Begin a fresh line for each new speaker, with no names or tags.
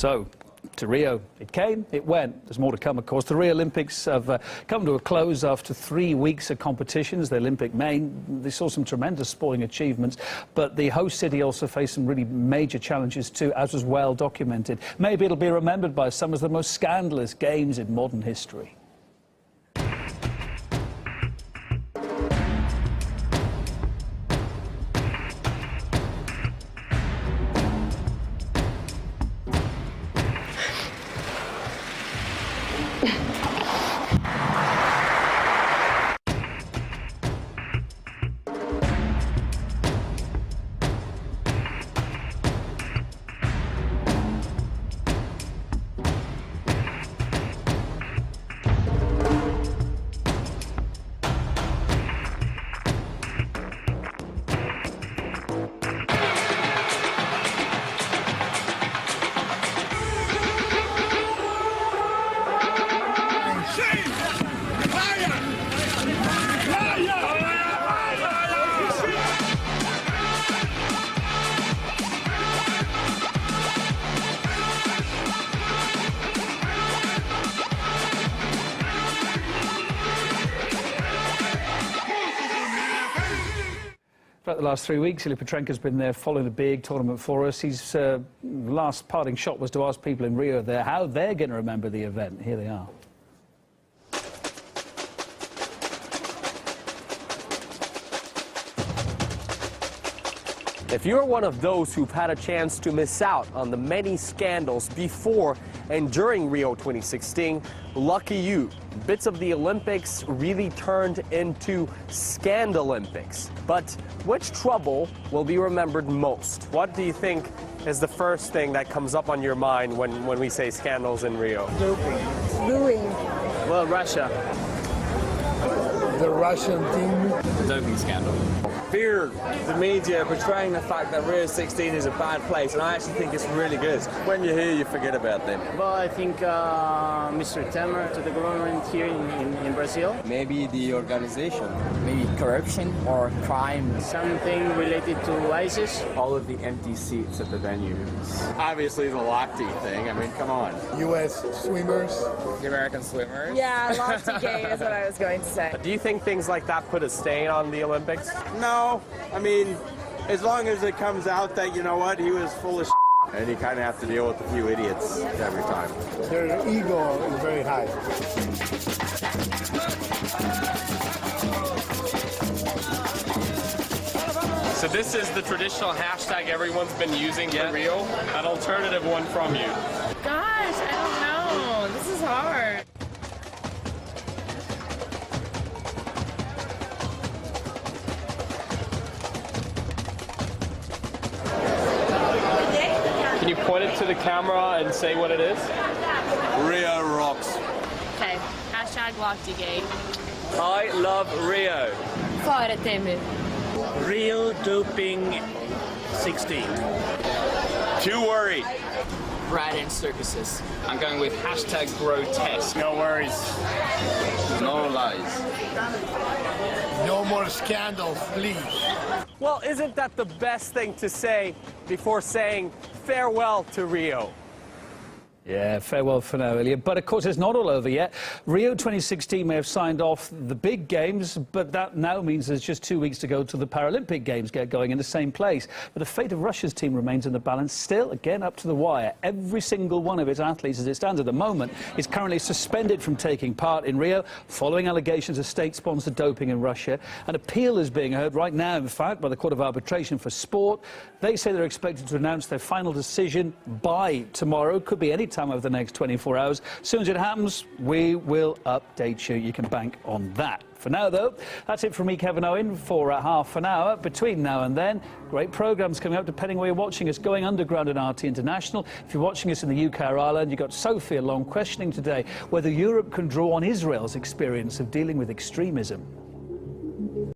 So, to Rio, it came, it went. There's more to come, of course. The Rio Olympics have come to a close after 3 weeks of competitions. The Olympic main, they saw some tremendous sporting achievements, but the host city also faced some really major challenges too, as was well documented. Maybe it'll be remembered by some as the most scandalous games in modern history. Throughout the last 3 weeks, Ilya Petrenko's been there following the big tournament for us. His last parting shot was to ask people in Rio there how they're going to remember the event. Here they are.
If you're one of those who've had a chance to miss out on the many scandals before and during Rio 2016, lucky you. Bits of the Olympics really turned into Scandalympics. But which trouble will be remembered most? What do you think is the first thing that comes up on your mind when we say scandals in Rio?
Doping. Booing.
Well, Russia.
The Russian team.
The doping scandal.
Fear the media portraying the fact that Rio 16 is a bad place, and I actually think it's really good. When you're here, you forget about them.
Well, I think Mr. Temer to the government here in Brazil.
Maybe the organization.
Maybe corruption or crime.
Something related to ISIS.
All of the empty seats at the venues.
Obviously the lelaki thing, I mean, come on.
U.S. swimmers.
The American swimmers.
Yeah, lelaki is what I was going to say.
Do you think things like that put a stain on the Olympics?
No, I mean, as long as it comes out that, you know what, he was full of and you kind of have to deal with a few idiots every time.
Their ego is very high.
So this is the traditional hashtag everyone's been using for Rio. An alternative one from you.
Gosh, I don't know. This is hard.
Can you point it to the camera and say what it is?
Rio rocks.
Okay, hashtag LockyGate.
I love Rio.
Fora Temer.
Rio doping 16.
Too worried.
Pride and circuses. I'm going with hashtag grotesque.
No worries.
No lies.
No more scandals, please.
Well, isn't that the best thing to say before saying farewell to Rio?
Yeah, farewell for now, Ilya. But of course, it's not all over yet. Rio 2016 may have signed off the big games, but that now means there's just 2 weeks to go till the Paralympic Games get going in the same place. But the fate of Russia's team remains in the balance, still, again, up to the wire. Every single one of its athletes, as it stands at the moment, is currently suspended from taking part in Rio, following allegations of state-sponsored doping in Russia. An appeal is being heard right now, in fact, by the Court of Arbitration for Sport. They say they're expected to announce their final decision by tomorrow. Could be any time over the next 24 hours. As soon as it happens, we will update you. You can bank on that. For now, though, that's it from me, Kevin Owen, for half an hour. Between now and then, great programmes coming up, depending where you're watching us, going underground in RT International. If you're watching us in the UK or Ireland, you've got Sophie along questioning today whether Europe can draw on Israel's experience of dealing with extremism.